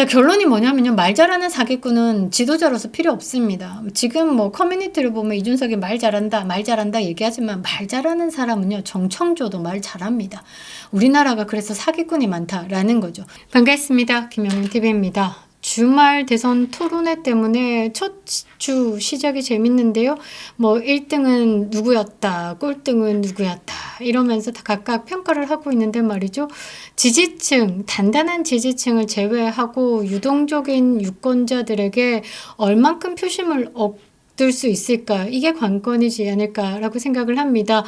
자, 결론이 뭐냐면요. 말 잘하는 사기꾼은 지도자로서 필요 없습니다. 지금 뭐 커뮤니티를 보면 이준석이 말 잘한다 얘기하지만 말 잘하는 사람은요. 정청조도 말 잘합니다. 우리나라가 그래서 사기꾼이 많다라는 거죠. 반갑습니다. 김영훈TV입니다. 주말 대선 토론회 때문에 첫 주 시작이 재밌는데요. 뭐 1등은 누구였다, 꼴등은 누구였다 이러면서 다 각각 평가를 하고 있는데 말이죠. 지지층, 단단한 지지층을 제외하고 유동적인 유권자들에게 얼만큼 표심을 얻을 수 있을까? 이게 관건이지 않을까라고 생각을 합니다.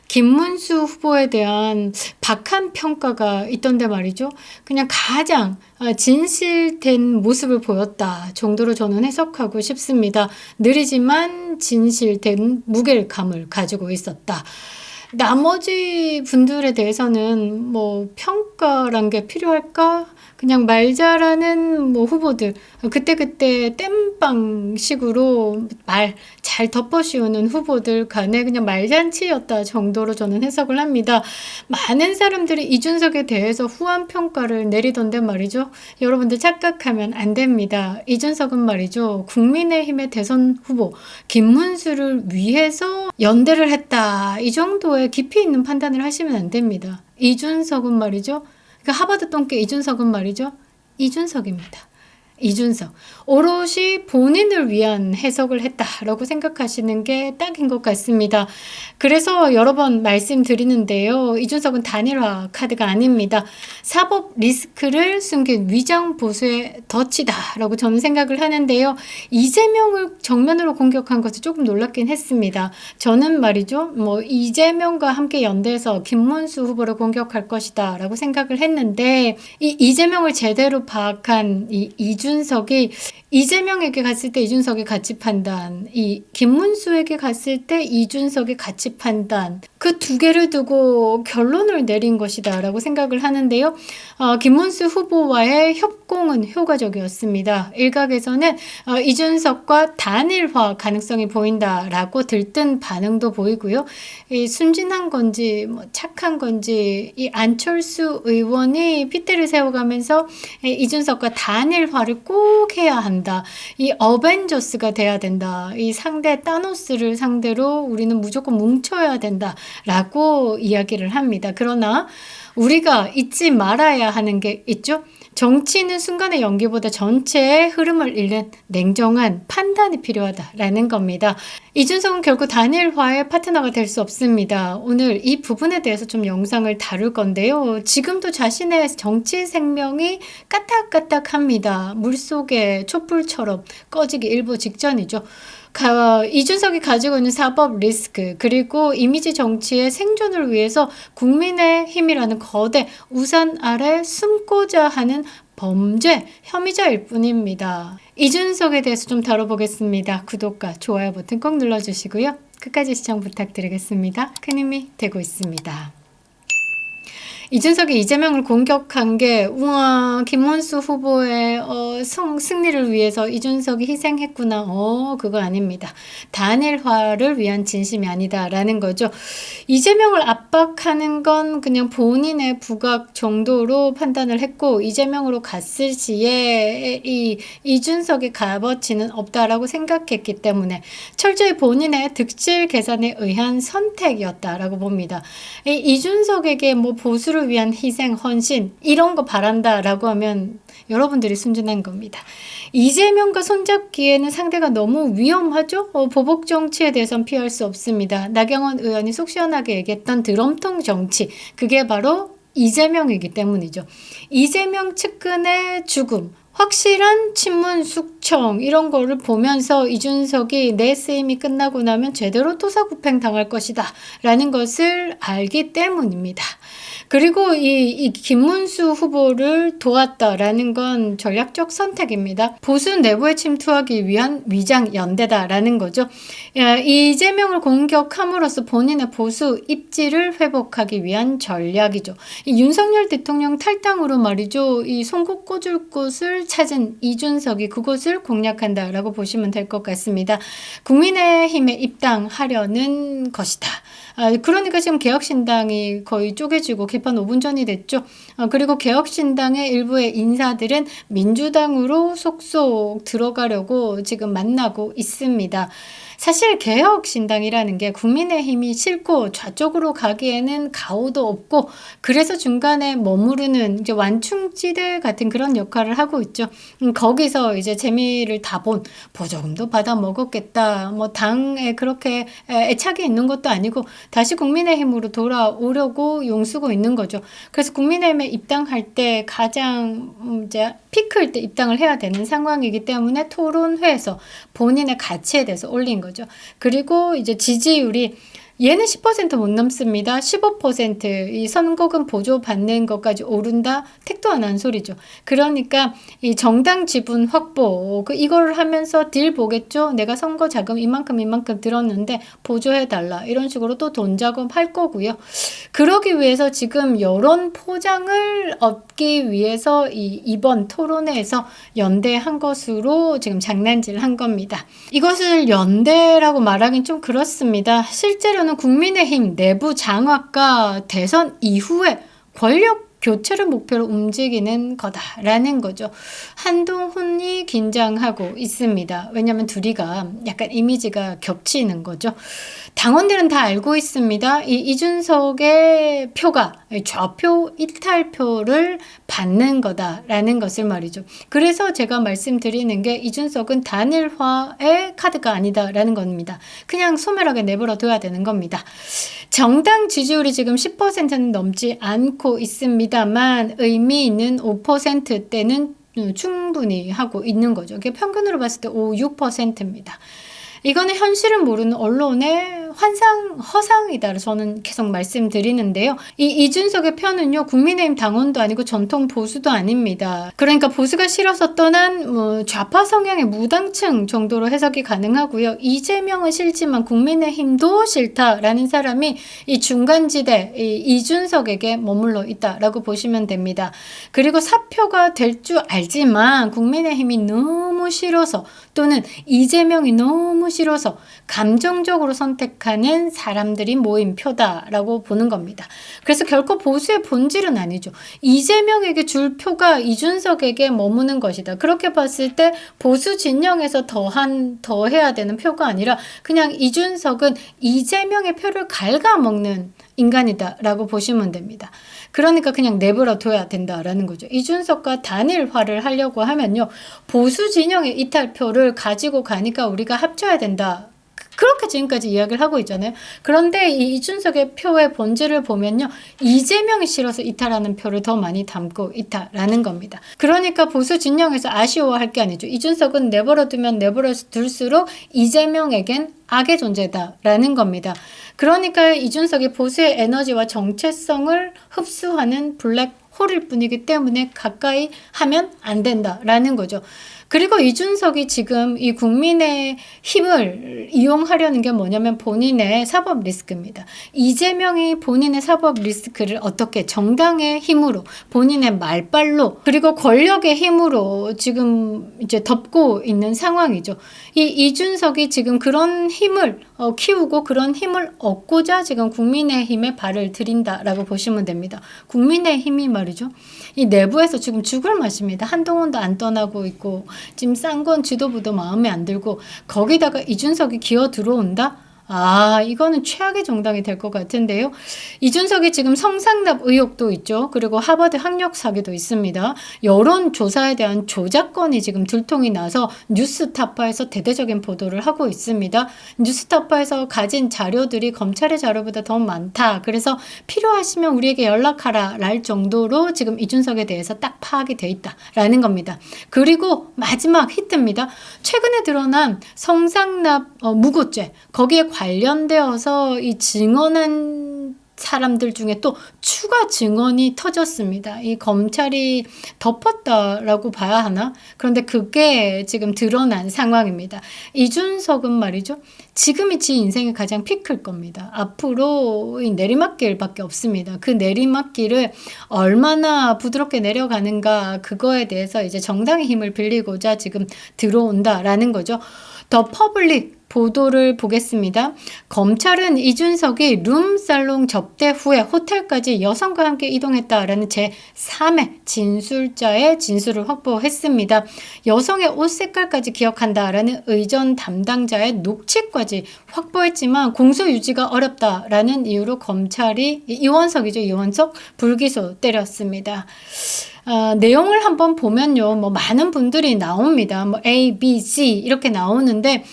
김문수 후보에 대한 박한 평가가 있던데 말이죠. 그냥 가장 진실된 모습을 보였다 정도로 저는 해석하고 싶습니다. 느리지만 진실된 무게감을 가지고 있었다. 나머지 분들에 대해서는 뭐 평가란 게 필요할까? 그냥 말 잘하는 뭐 후보들, 그때그때 땜빵식으로 말 잘 덮어씌우는 후보들 간에 그냥 말잔치였다 정도로 저는 해석을 합니다. 많은 사람들이 이준석에 대해서 후한 평가를 내리던데 말이죠. 여러분들 착각하면 안 됩니다. 이준석은 말이죠. 국민의힘의 대선 후보 김문수를 위해서 연대를 했다. 이 정도의 깊이 있는 판단을 하시면 안 됩니다. 이준석은 말이죠. 그러니까 하버드 똥개 이준석은 말이죠. 이준석입니다. 이준석. 오롯이 본인을 위한 해석을 했다라고 생각하시는 게 딱인 것 같습니다. 그래서 여러 번 말씀드리는데요. 이준석은 단일화 카드가 아닙니다. 사법 리스크를 숨긴 위장 보수의 덫이다라고 저는 생각을 하는데요. 이재명을 정면으로 공격한 것이 조금 놀랍긴 했습니다. 저는 말이죠. 뭐 이재명과 함께 연대해서 김문수 후보를 공격할 것이다 라고 생각을 했는데 이 이재명을 제대로 파악한 이 이준석이 이재명에게 갔을 때 이준석의 가치 판단, 이 김문수에게 갔을 때 이준석의 가치 판단, 그 두 개를 두고 결론을 내린 것이다 라고 생각을 하는데요. 김문수 후보와의 협공은 효과적이었습니다. 일각에서는 이준석과 단일화 가능성이 보인다라고 들뜬 반응도 보이고요. 이 순진한 건지 뭐 착한 건지 이 안철수 의원이 핏대를 세워가면서 이준석과 단일화를 꼭 해야 한다. 이 어벤져스가 돼야 된다. 이 상대 타노스를 상대로 우리는 무조건 뭉쳐야 된다. 라고 이야기를 합니다. 그러나 우리가 잊지 말아야 하는 게 있죠. 정치는 순간의 연기보다 전체의 흐름을 읽는 냉정한 판단이 필요하다라는 겁니다. 이준석은 결국 단일화의 파트너가 될 수 없습니다. 오늘 이 부분에 대해서 좀 영상을 다룰 건데요. 지금도 자신의 정치 생명이 까딱까딱합니다. 물속의 촛불처럼 꺼지기 일보 직전이죠. 이준석이 가지고 있는 사법 리스크 그리고 이미지 정치의 생존을 위해서 국민의힘이라는 거대 우산 아래 숨고자 하는 범죄 혐의자일 뿐입니다. 이준석에 대해서 좀 다뤄보겠습니다. 구독과 좋아요 버튼 꼭 눌러주시고요. 끝까지 시청 부탁드리겠습니다. 큰 힘이 되고 있습니다. 이준석이 이재명을 공격한 게 우와 김문수 후보의 승리를 위해서 이준석이 희생했구나. 그거 아닙니다. 단일화를 위한 진심이 아니다라는 거죠. 이재명을 압박하는 건 그냥 본인의 부각 정도로 판단을 했고 이재명으로 갔을 시에 이 이준석의 값어치는 없다라고 생각했기 때문에 철저히 본인의 득실 계산에 의한 선택이었다라고 봅니다. 이준석에게 뭐 보수를 위한 희생, 헌신 이런 거 바란다라고 하면 여러분들이 순진한 겁니다. 이재명과 손잡기에는 상대가 너무 위험하죠? 보복 정치에 대해서는 피할 수 없습니다. 나경원 의원이 속 시원하게 얘기했던 드럼통 정치, 그게 바로 이재명이기 때문이죠. 이재명 측근의 죽음, 확실한 친문 숙청 이런 거를 보면서 이준석이 내 쓰임이 끝나고 나면 제대로 토사구팽 당할 것이다 라는 것을 알기 때문입니다. 그리고 이 김문수 후보를 도왔다라는 건 전략적 선택입니다. 보수 내부에 침투하기 위한 위장 연대다라는 거죠. 이재명을 공격함으로써 본인의 보수 입지를 회복하기 위한 전략이죠. 윤석열 대통령 탈당으로 말이죠. 이 송곳 꽂을 곳을 찾은 이준석이 그곳을 공략한다라고 보시면 될 것 같습니다. 국민의힘에 입당하려는 것이다. 그러니까 지금 개혁신당이 거의 쪼개지고 개판 5분 전이 됐죠. 그리고 개혁신당의 일부의 인사들은 민주당으로 속속 들어가려고 지금 만나고 있습니다. 사실 개혁신당이라는 게 국민의힘이 싫고 좌쪽으로 가기에는 가오도 없고 그래서 중간에 머무르는 이제 완충지대 같은 그런 역할을 하고 있죠. 거기서 이제 재미를 다 본 보조금도 받아 먹었겠다. 뭐 당에 그렇게 애착이 있는 것도 아니고 다시 국민의힘으로 돌아오려고 용쓰고 있는 거죠. 그래서 국민의힘에 입당할 때 가장 이제 피크일 때 입당을 해야 되는 상황이기 때문에 토론회에서 본인의 가치에 대해서 올린 거죠. 그리고 이제 지지율이 얘는 10% 못 넘습니다. 15%이 선거금 보조 받는 것까지 오른다? 택도 안 한 소리죠. 그러니까 이 정당 지분 확보 이걸 하면서 딜 보겠죠. 내가 선거 자금 이만큼 들었는데 보조해 달라. 이런 식으로 또 돈 작업할 거고요. 그러기 위해서 지금 여론 포장을 얻기 위해서 이번 토론회에서 연대한 것으로 지금 장난질한 겁니다. 이것을 연대라고 말하긴 좀 그렇습니다. 실제로는 국민의힘 내부 장악과 대선 이후에 권력 교체를 목표로 움직이는 거다라는 거죠. 한동훈이 긴장하고 있습니다. 왜냐하면 둘이가 약간 이미지가 겹치는 거죠. 당원들은 다 알고 있습니다. 이준석의 표가 좌표 이탈표를 받는 거다라는 것을 말이죠. 그래서 제가 말씀드리는 게 이준석은 단일화의 카드가 아니다라는 겁니다. 그냥 소멸하게 내버려 둬야 되는 겁니다. 정당 지지율이 지금 10%는 넘지 않고 있습니다만 의미 있는 5%대는 충분히 하고 있는 거죠. 이게 평균으로 봤을 때 5, 6%입니다. 이거는 현실을 모르는 언론의 허상이다. 저는 계속 말씀드리는데요. 이준석의 편은요, 국민의힘 당원도 아니고 전통 보수도 아닙니다. 그러니까 보수가 싫어서 떠난 좌파 성향의 무당층 정도로 해석이 가능하고요. 이재명은 싫지만 국민의힘도 싫다라는 사람이 이 중간지대 이준석에게 머물러 있다라고 보시면 됩니다. 그리고 사표가 될 줄 알지만 국민의힘이 너무 싫어서 또는 이재명이 너무 싫어서 감정적으로 선택하는 사람들이 모인 표다라고 보는 겁니다. 그래서 결코 보수의 본질은 아니죠. 이재명에게 줄 표가 이준석에게 머무는 것이다. 그렇게 봤을 때 보수 진영에서 더해야 되는 표가 아니라 그냥 이준석은 이재명의 표를 갉아먹는 인간이다라고 보시면 됩니다. 그러니까 그냥 내버려 둬야 된다라는 거죠. 이준석과 단일화를 하려고 하면요. 보수 진영의 이탈표를 가지고 가니까 우리가 합쳐야 된다. 그렇게 지금까지 이야기를 하고 있잖아요. 그런데 이 이준석의 표의 본질을 보면요. 이재명이 싫어서 이탈하는 표를 더 많이 담고 있다라는 겁니다. 그러니까 보수 진영에서 아쉬워할 게 아니죠. 이준석은 내버려 두면 내버려 둘수록 이재명에겐 악의 존재다라는 겁니다. 그러니까 이준석이 보수의 에너지와 정체성을 흡수하는 블랙홀일 뿐이기 때문에 가까이 하면 안 된다라는 거죠. 그리고 이준석이 지금 이 국민의 힘을 이용하려는 게 뭐냐면 본인의 사법 리스크입니다. 이재명이 본인의 사법 리스크를 어떻게 정당의 힘으로 본인의 말빨로 그리고 권력의 힘으로 지금 이제 덮고 있는 상황이죠. 이 이준석이 지금 그런 힘을 키우고 그런 힘을 얻고자 지금 국민의힘에 발을 들인다라고 보시면 됩니다. 국민의힘이 말이죠. 이 내부에서 지금 죽을 맛입니다. 한동훈도 안 떠나고 있고 지금 쌍권 지도부도 마음에 안 들고 거기다가 이준석이 기어 들어온다? 이거는 최악의 정당이 될 것 같은데요. 이준석이 지금 성상납 의혹도 있죠. 그리고 하버드 학력 사기도 있습니다. 여론조사에 대한 조작건이 지금 들통이 나서 뉴스타파에서 대대적인 보도를 하고 있습니다. 뉴스타파에서 가진 자료들이 검찰의 자료보다 더 많다. 그래서 필요하시면 우리에게 연락하라 랄 정도로 지금 이준석에 대해서 딱 파악이 돼 있다라는 겁니다. 그리고 마지막 히트입니다. 최근에 드러난 성상납 무고죄 거기에 관련되어서 이 증언한 사람들 중에 또 추가 증언이 터졌습니다. 이 검찰이 덮었다라고 봐야 하나? 그런데 그게 지금 드러난 상황입니다. 이준석은 말이죠. 지금이 지 인생의 가장 피크일 겁니다. 앞으로 이 내리막길밖에 없습니다. 그 내리막길을 얼마나 부드럽게 내려가는가 그거에 대해서 이제 정당의 힘을 빌리고자 지금 들어온다라는 거죠. 더 퍼블릭 보도를 보겠습니다. 검찰은 이준석이 룸살롱 접대 후에 호텔까지 여성과 함께 이동했다라는 제3의 진술자의 진술을 확보했습니다. 여성의 옷 색깔까지 기억한다라는 의전 담당자의 녹취까지 확보했지만 공소 유지가 어렵다라는 이유로 검찰이 이원석 불기소 때렸습니다. 내용을 한번 보면요, 뭐 많은 분들이 나옵니다. 뭐 A, B, C 이렇게 나오는데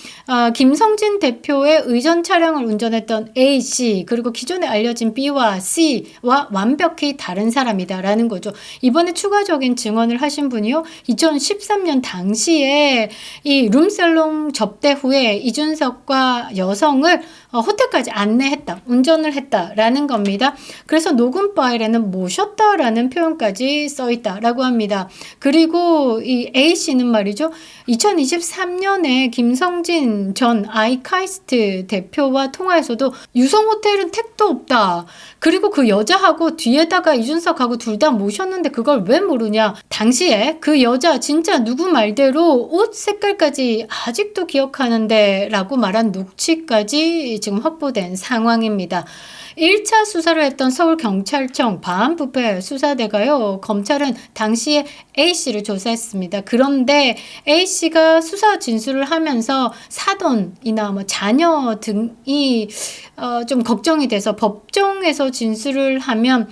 김성진 대표의 의전 차량을 운전했던 A, C 그리고 기존에 알려진 B와 C와 완벽히 다른 사람이다라는 거죠. 이번에 추가적인 증언을 하신 분이요, 2013년 당시에 이 룸살롱 접대 후에 이준석과 여성을 호텔까지 안내했다, 운전을 했다라는 겁니다. 그래서 녹음 파일에는 모셨다라는 표현까지 써 있다라고 합니다. 그리고 이 A씨는 말이죠, 2023년에 김성진 전 아이카이스트 대표와 통화에서도 유성 호텔은 택도 없다. 그리고 그 여자하고 뒤에다가 이준석하고 둘 다 모셨는데 그걸 왜 모르냐. 당시에 그 여자 진짜 누구 말대로 옷 색깔까지 아직도 기억하는데 라고 말한 녹취까지 지금 확보된 상황입니다. 1차 수사를 했던 서울경찰청 반부패 수사대가요, 검찰은 당시에 A씨를 조사했습니다. 그런데 A씨가 수사 진술을 하면서 사돈이나 뭐 자녀 등이 좀 걱정이 돼서 법정에서 진술을 하면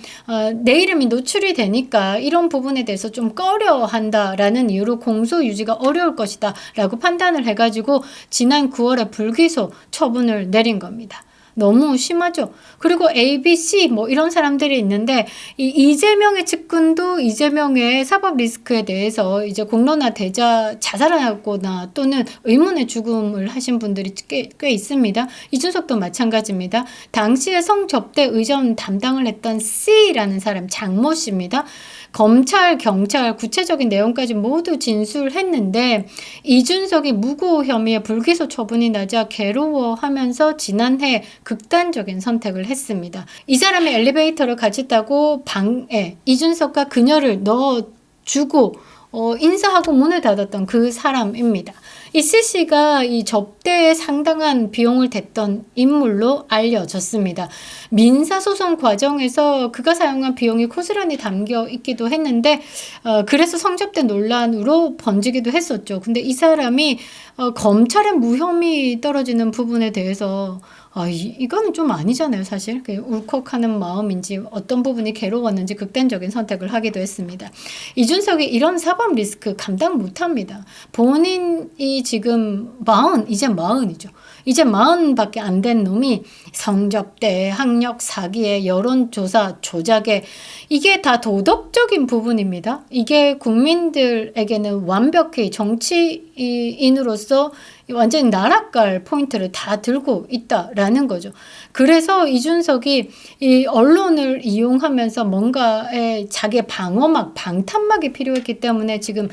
내 이름이 노출이 되니까 이런 부분에 대해서 좀 꺼려한다라는 이유로 공소 유지가 어려울 것이다 라고 판단을 해가지고 지난 9월에 불기소 처분을 내린 겁니다. 너무 심하죠. 그리고 A, B, C 뭐 이런 사람들이 있는데 이재명의 측근도 이재명의 사법 리스크에 대해서 이제 공론화되자 자살하거나 또는 의문의 죽음을 하신 분들이 꽤 있습니다. 이준석도 마찬가지입니다. 당시에 성접대 의전 담당을 했던 C라는 사람, 장모 씨입니다. 검찰, 경찰 구체적인 내용까지 모두 진술했는데 이준석이 무고 혐의에 불기소 처분이 나자 괴로워하면서 지난해 극단적인 선택을 했습니다. 이 사람이 엘리베이터를 같이 타고 방에 이준석과 그녀를 넣어주고 인사하고 문을 닫았던 그 사람입니다. 이 C씨가 이 접대에 상당한 비용을 댔던 인물로 알려졌습니다. 민사소송 과정에서 그가 사용한 비용이 고스란히 담겨 있기도 했는데 그래서 성접대 논란으로 번지기도 했었죠. 근데 이 사람이 검찰의 무혐의 떨어지는 부분에 대해서 이거는 좀 아니잖아요, 사실. 울컥하는 마음인지 어떤 부분이 괴로웠는지 극단적인 선택을 하기도 했습니다. 이준석이 이런 사법 리스크 감당 못합니다. 본인이 지금 이제 40이죠. 이제 40밖에 안 된 놈이 성접대, 학력 사기에 여론조사 조작에 이게 다 도덕적인 부분입니다. 이게 국민들에게는 완벽히 정치인으로서 완전히 나락갈 포인트를 다 들고 있다라는 거죠. 그래서 이준석이 이 언론을 이용하면서 뭔가의 자기의 방어막, 방탄막이 필요했기 때문에 지금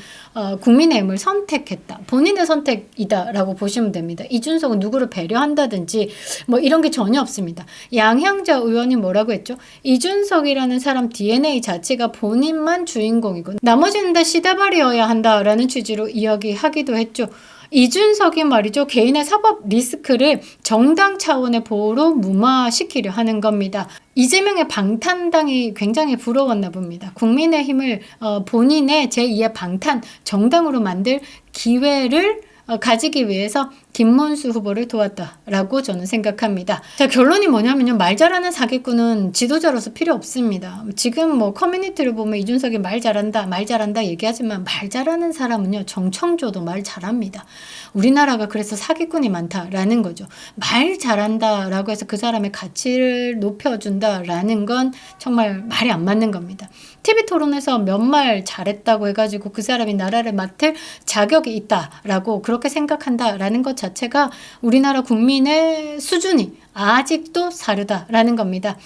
국민의힘을 선택했다. 본인의 선택이다라고 보시면 됩니다. 이준석은 누구를 배려한다든지 뭐 이런 게 전혀 없습니다. 양향자 의원이 뭐라고 했죠? 이준석이라는 사람 DNA 자체가 본인만 주인공이고 나머지는 다 시다발이어야 한다라는 취지로 이야기하기도 했죠. 이준석이 말이죠, 개인의 사법 리스크를 정당 차원의 보호로 무마시키려 하는 겁니다. 이재명의 방탄당이 굉장히 부러웠나 봅니다. 국민의힘을 본인의 제2의 방탄 정당으로 만들 기회를 가지기 위해서 김문수 후보를 도왔다라고 저는 생각합니다. 자, 결론이 뭐냐면요, 말 잘하는 사기꾼은 지도자로서 필요 없습니다. 지금 뭐 커뮤니티를 보면 이준석이 말 잘한다 얘기하지만 말 잘하는 사람은요, 정청조도 말 잘합니다. 우리나라가 그래서 사기꾼이 많다라는 거죠. 말 잘한다라고 해서 그 사람의 가치를 높여준다라는 건 정말 말이 안 맞는 겁니다. TV 토론에서 몇 말 잘했다고 해가지고 그 사람이 나라를 맡을 자격이 있다라고 그렇게 생각한다라는 것 자체가 우리나라 국민의 수준이 아직도 다르다라는 겁니다.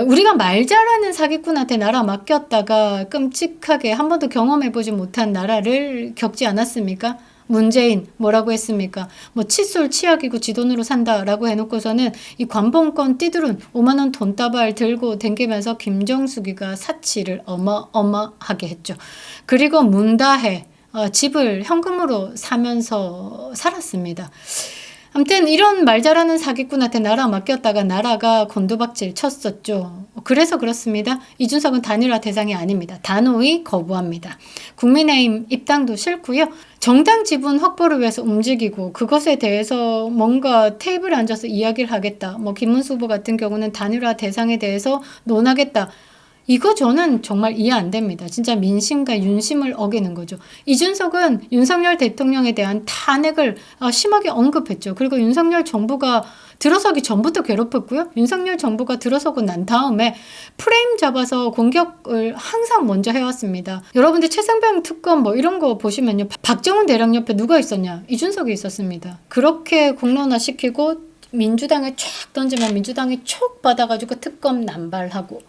우리가 말 잘하는 사기꾼한테 나라 맡겼다가 끔찍하게 한 번도 경험해보지 못한 나라를 겪지 않았습니까? 문재인 뭐라고 했습니까? 뭐 칫솔 치약이고 지 돈으로 산다라고 해놓고서는 이 관봉권 띠두른 5만 원 돈다발 들고 댕기면서 김정숙이가 사치를 어마어마하게 했죠. 그리고 문다해 집을 현금으로 사면서 살았습니다. 아무튼 이런 말 잘하는 사기꾼한테 나라 맡겼다가 나라가 곤두박질 쳤었죠. 그래서 그렇습니다. 이준석은 단일화 대상이 아닙니다. 단호히 거부합니다. 국민의힘 입당도 싫고요. 정당 지분 확보를 위해서 움직이고 그것에 대해서 뭔가 테이블에 앉아서 이야기를 하겠다. 뭐 김문수 후보 같은 경우는 단일화 대상에 대해서 논하겠다. 이거 저는 정말 이해 안 됩니다. 진짜 민심과 윤심을 어기는 거죠. 이준석은 윤석열 대통령에 대한 탄핵을 심하게 언급했죠. 그리고 윤석열 정부가 들어서기 전부터 괴롭혔고요. 윤석열 정부가 들어서고 난 다음에 프레임 잡아서 공격을 항상 먼저 해왔습니다. 여러분들 최상병 특검 뭐 이런 거 보시면요. 박정훈 대령 옆에 누가 있었냐? 이준석이 있었습니다. 그렇게 공론화시키고 민주당에 쫙 던지면 민주당이 촉 받아가지고 특검 남발하고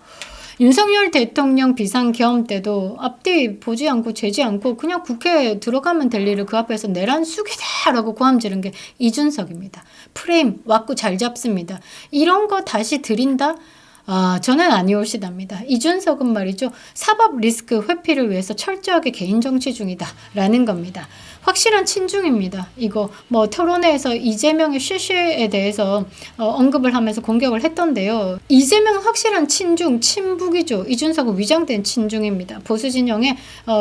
윤석열 대통령 비상계엄 때도 앞뒤 보지 않고 재지 않고 그냥 국회에 들어가면 될 일을 그 앞에서 내란 숙이다라고 고함 지른 게 이준석입니다. 프레임 왔고 잘 잡습니다. 이런 거 다시 드린다? 저는 아니올시답니다. 이준석은 말이죠. 사법 리스크 회피를 위해서 철저하게 개인 정치 중이다 라는 겁니다. 확실한 친중입니다. 이거 뭐 토론회에서 이재명의 쉬쉬에 대해서 언급을 하면서 공격을 했던데요. 이재명은 확실한 친중, 친북이죠. 이준석은 위장된 친중입니다. 보수 진영에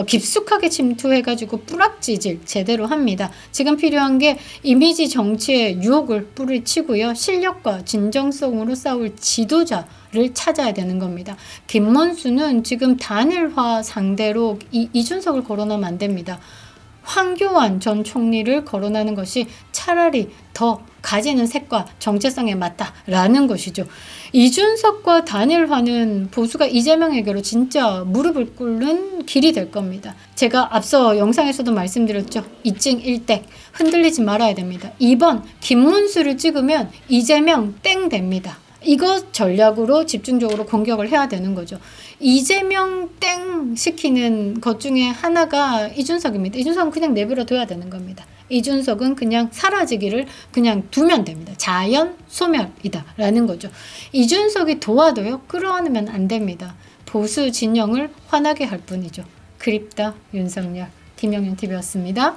깊숙하게 침투해가지고 뿌락지질 제대로 합니다. 지금 필요한 게 이미지 정치의 유혹을 뿌리치고요. 실력과 진정성으로 싸울 지도자를 찾아야 되는 겁니다. 김문수는 지금 단일화 상대로 이준석을 거론하면 안 됩니다. 황교안 전 총리를 거론하는 것이 차라리 더 가지는 색과 정체성에 맞다라는 것이죠. 이준석과 단일화는 보수가 이재명에게로 진짜 무릎을 꿇는 길이 될 겁니다. 제가 앞서 영상에서도 말씀드렸죠. 이증 일댁 흔들리지 말아야 됩니다. 2번 김문수를 찍으면 이재명 땡 됩니다. 이거 전략으로 집중적으로 공격을 해야 되는 거죠. 이재명 땡 시키는 것 중에 하나가 이준석입니다. 이준석은 그냥 내버려 둬야 되는 겁니다. 이준석은 그냥 사라지기를 그냥 두면 됩니다. 자연 소멸이다 라는 거죠. 이준석이 도와도요 끌어안으면 안 됩니다. 보수 진영을 화나게 할 뿐이죠. 그립다 윤석열. 김영윤 TV였습니다.